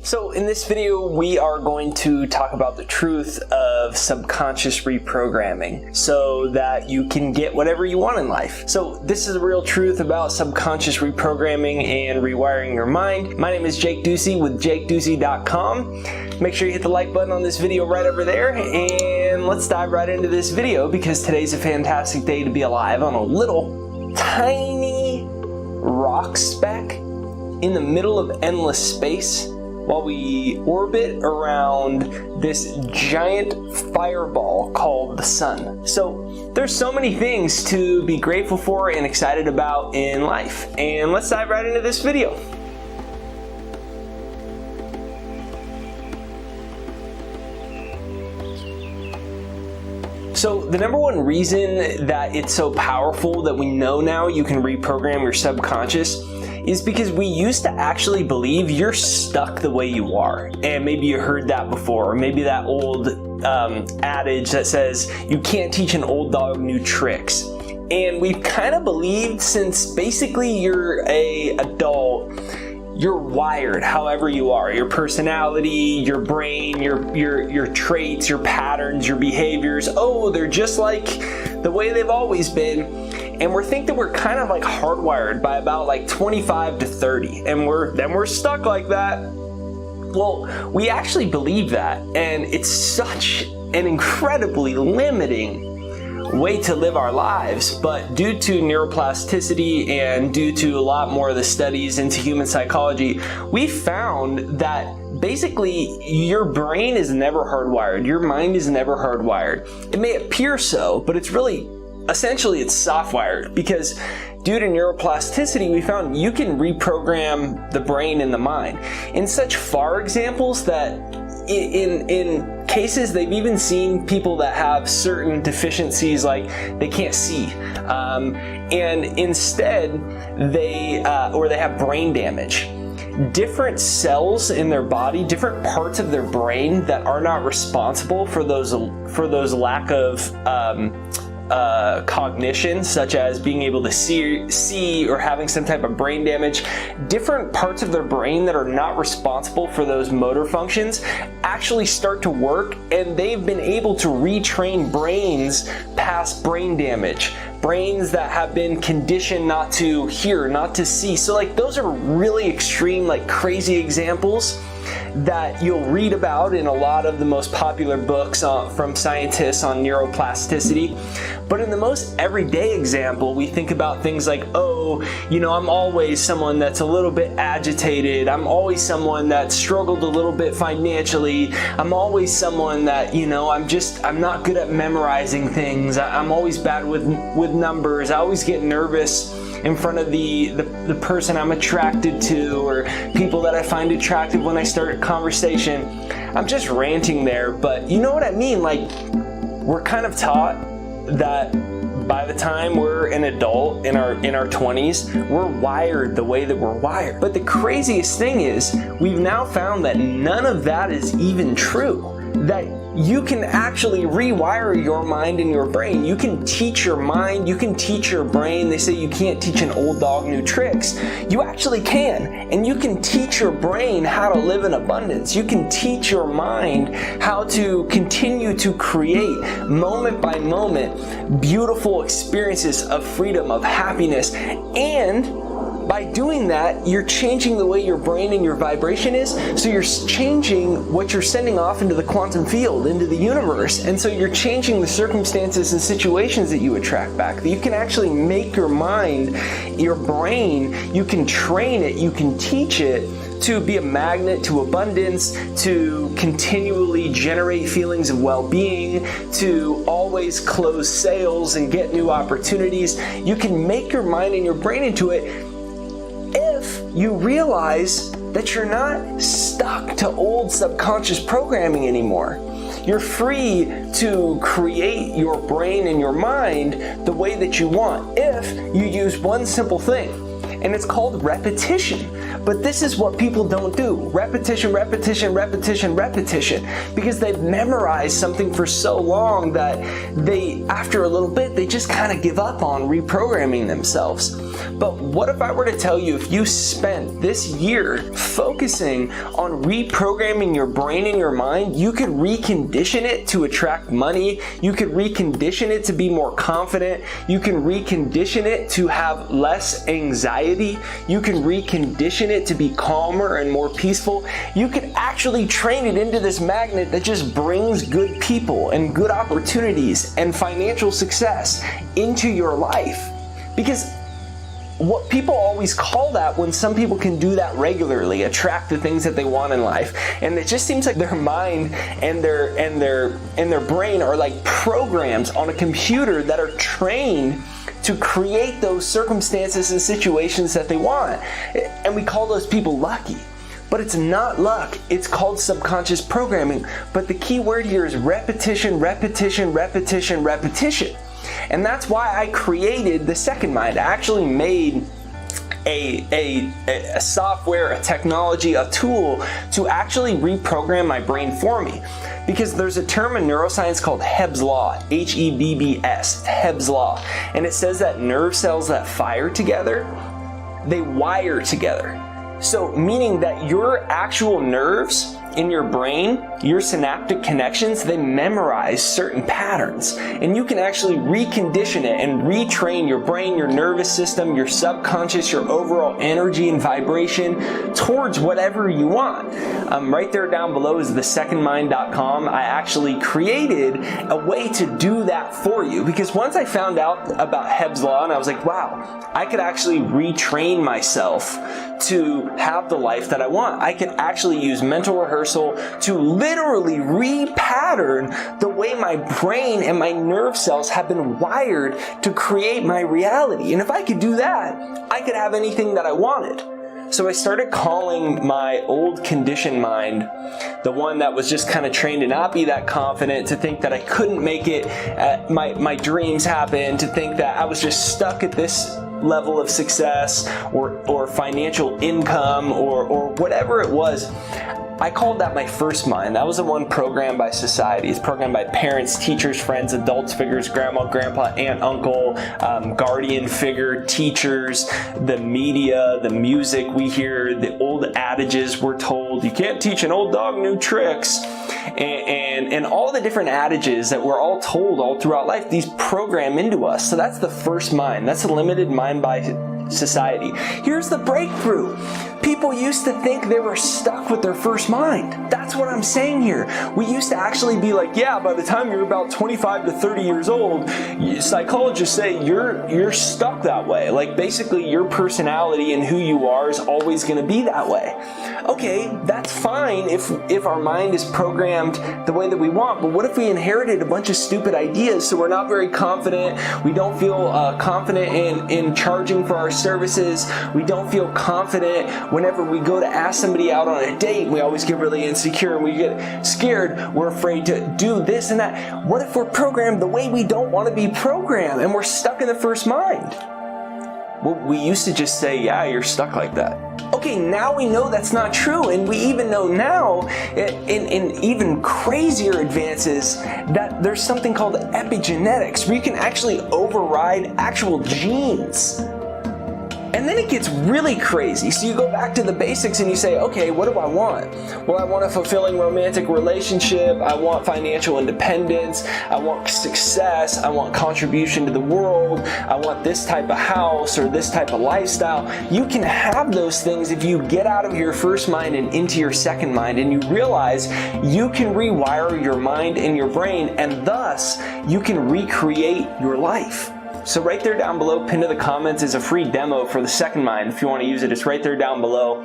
So in this video, we are going to talk about the truth of subconscious reprogramming so that you can get whatever you want in life. So this is a real truth about subconscious reprogramming and rewiring your mind. My name is Jake Ducey with JakeDucey.com. Make sure you hit the like button on this video right over there, and let's dive right into this video because today's a fantastic day to be alive on a little tiny rock speck in the middle of endless space, while we orbit around this giant fireball called the sun. So there's so many things to be grateful for and excited about in life. And let's dive right into this video. So the number one reason that it's so powerful that we know now you can reprogram your subconscious is because we used to actually believe you're stuck the way you are. And maybe you heard that before, or maybe that old adage that says you can't teach an old dog new tricks. And we've kind of believed since basically you're an adult, you're wired however you are. Your personality, your brain, your traits, your patterns, your behaviors, they're just like the way they've always been. And we think that we're kind of like hardwired by about like 25 to 30, and we're stuck like that. Well, we actually believe that, and it's such an incredibly limiting way to live our lives. But due to neuroplasticity and due to a lot more of the studies into human psychology, we found that basically your brain is never hardwired. Your mind is never hardwired. It may appear so, but it's really essentially it's softwired, because due to neuroplasticity, we found you can reprogram the brain and the mind in such far examples that in cases they've even seen people that have certain deficiencies, like they can't see, and instead they have brain damage. Different cells in their body, different parts of their brain that are not responsible for those lack of cognition, such as being able to see or having some type of brain damage, different parts of their brain that are not responsible for those motor functions actually start to work, and they've been able to retrain brains past brain damage. Brains that have been conditioned not to hear, not to see. So like those are really extreme, like crazy examples that you'll read about in a lot of the most popular books from scientists on neuroplasticity. But in the most everyday example, we think about things like, I'm always someone that's a little bit agitated. I'm always someone that struggled a little bit financially. I'm always someone that, I'm not good at memorizing things. I'm always bad with numbers. I always get nervous in front of the person I'm attracted to, or people that I find attractive when I start a conversation. I'm just ranting there, but you know what I mean? Like, we're kind of taught that by the time we're an adult in our 20s, we're wired the way that we're wired. But the craziest thing is, we've now found that none of that is even true. That you can actually rewire your mind and your brain. You can teach your mind, you can teach your brain. They say you can't teach an old dog new tricks. You actually can. And you can teach your brain how to live in abundance. You can teach your mind how to continue to create, moment by moment, beautiful experiences of freedom, of happiness. And by doing that, you're changing the way your brain and your vibration is, so you're changing what you're sending off into the quantum field, into the universe, and so you're changing the circumstances and situations that you attract back. You can actually make your mind, your brain, you can train it, you can teach it to be a magnet to abundance, to continually generate feelings of well-being, to always close sales and get new opportunities. You can make your mind and your brain into it if you realize that you're not stuck to old subconscious programming anymore. You're free to create your brain and your mind the way that you want if you use one simple thing. and it's called repetition. But this is what people don't do. Repetition, repetition, repetition, repetition. Because they've memorized something for so long that they, after a little bit, they just kind of give up on reprogramming themselves. But what if I were to tell you, if you spent this year focusing on reprogramming your brain and your mind, you could recondition it to attract money, you could recondition it to be more confident, you can recondition it to have less anxiety, you can recondition it to be calmer and more peaceful. You could actually train it into this magnet that just brings good people and good opportunities and financial success into your life. Because what people always call that, when some people can do that regularly, attract the things that they want in life, and it just seems like their mind and their brain are like programs on a computer that are trained to create those circumstances and situations that they want. And we call those people lucky. But it's not luck, it's called subconscious programming. But the key word here is repetition, repetition, repetition, repetition. And that's why I created the second mind. I actually made a software, a technology, a tool to actually reprogram my brain for me. Because there's a term in neuroscience called Hebbs Law, H-E-B-B-S, Hebbs Law. And it says that nerve cells that fire together, they wire together. So meaning that your actual nerves in your brain, your synaptic connections, they memorize certain patterns. And you can actually recondition it and retrain your brain, your nervous system, your subconscious, your overall energy and vibration towards whatever you want. Right there down below is thesecondmind.com. I actually created a way to do that for you, because once I found out about Hebbs Law, and I was like, wow, I could actually retrain myself to have the life that I want. I can actually use mental rehearsal to literally repattern the way my brain and my nerve cells have been wired to create my reality. And if I could do that, I could have anything that I wanted. So I started calling my old conditioned mind, the one that was just kind of trained to not be that confident, to think that I couldn't make it, my dreams happen, to think that I was just stuck at this level of success or financial income or whatever it was. I called that my first mind. That was the one programmed by society. It's programmed by parents, teachers, friends, adults, figures, grandma, grandpa, aunt, uncle, guardian figure, teachers, the media, the music we hear, the old adages we're told. You can't teach an old dog new tricks. And all the different adages that we're all told all throughout life, these program into us. So that's the first mind. That's a limited mind by society. Here's the breakthrough. People used to think they were stuck with their first mind. That's what I'm saying here. We used to actually be like, yeah, by the time you're about 25 to 30 years old, psychologists say you're stuck that way. Like basically your personality and who you are is always going to be that way. Okay, that's fine if our mind is programmed the way that we want, but what if we inherited a bunch of stupid ideas, so we're not very confident, we don't feel confident in charging for our services, we don't feel confident whenever we go to ask somebody out on a date, we always get really insecure and we get scared, we're afraid to do this and that. What if we're programmed the way we don't want to be programmed and we're stuck in the first mind? Well, we used to just say, yeah, you're stuck like that. Okay, now we know that's not true, and we even know now, in even crazier advances, that there's something called epigenetics, where you can actually override actual genes. And then it gets really crazy. So you go back to the basics and you say, okay, what do I want? Well, I want a fulfilling romantic relationship. I want financial independence. I want success. I want contribution to the world. I want this type of house or this type of lifestyle. You can have those things if you get out of your first mind and into your second mind, and you realize you can rewire your mind and your brain, and thus you can recreate your life. So right there down below, pinned to the comments, is a free demo for the second mind. If you want to use it, it's right there down below.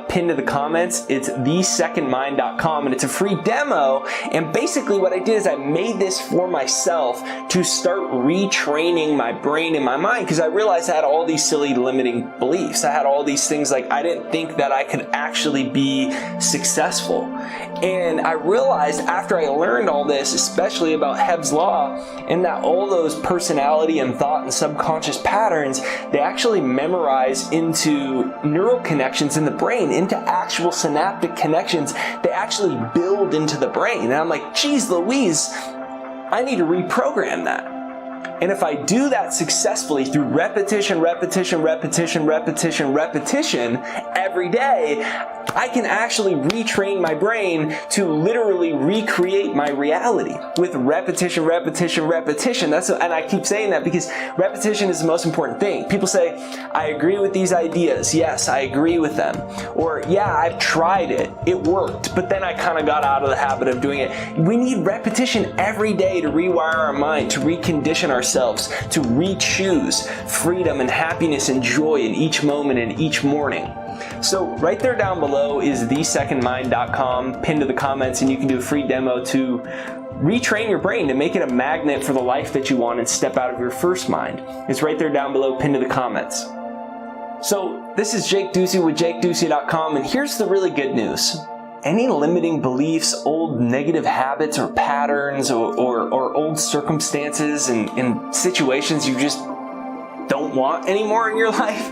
pinned to the comments. It's thesecondmind.com, and it's a free demo. And basically what I did is I made this for myself to start retraining my brain and my mind, because I realized I had all these silly limiting beliefs. I had all these things like I didn't think that I could actually be successful. And I realized after I learned all this, especially about Hebbs Law, and that all those personality and thought and subconscious patterns, they actually memorize into neural connections in the brain, into actual synaptic connections. They actually build into the brain. And I'm like, geez Louise, I need to reprogram that. And if I do that successfully through repetition every day, I can actually retrain my brain to literally recreate my reality with repetition. And I keep saying that because repetition is the most important thing. People say, I agree with these ideas. Yes, I agree with them. Or, yeah, I've tried it. It worked. But then I kind of got out of the habit of doing it. We need repetition every day to rewire our mind, to recondition ourselves, to re-choose freedom and happiness and joy in each moment and each morning. So right there down below is thesecondmind.com, pinned to the comments, and you can do a free demo to retrain your brain to make it a magnet for the life that you want and step out of your first mind. It's right there down below, pinned to the comments. So this is Jake Ducey with JakeDucey.com, and here's the really good news. Any limiting beliefs, old negative habits or patterns or old circumstances and situations you just don't want anymore in your life,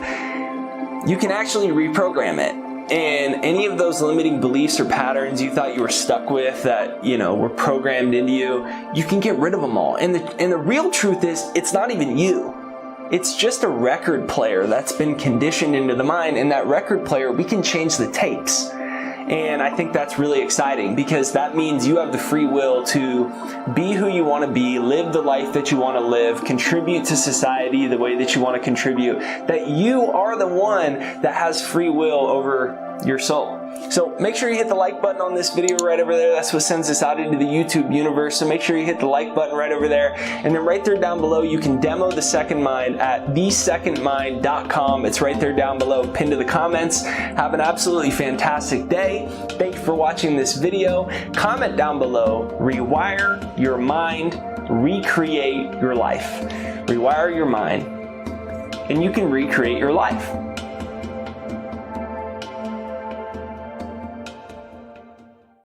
you can actually reprogram it. And any of those limiting beliefs or patterns you thought you were stuck with that, were programmed into you, you can get rid of them all. And the real truth is, it's not even you. It's just a record player that's been conditioned into the mind, and that record player, we can change the tapes. And I think that's really exciting, because that means you have the free will to be who you want to be, live the life that you want to live, contribute to society the way that you want to contribute, that you are the one that has free will over your soul. So make sure you hit the like button on this video right over there. That's what sends us out into the YouTube universe. So make sure you hit the like button right over there. And then right there down below, you can demo The Second Mind at thesecondmind.com. It's right there down below, pinned to the comments. Have an absolutely fantastic day. Thank you for watching this video. Comment down below, rewire your mind, recreate your life. Rewire your mind, and you can recreate your life.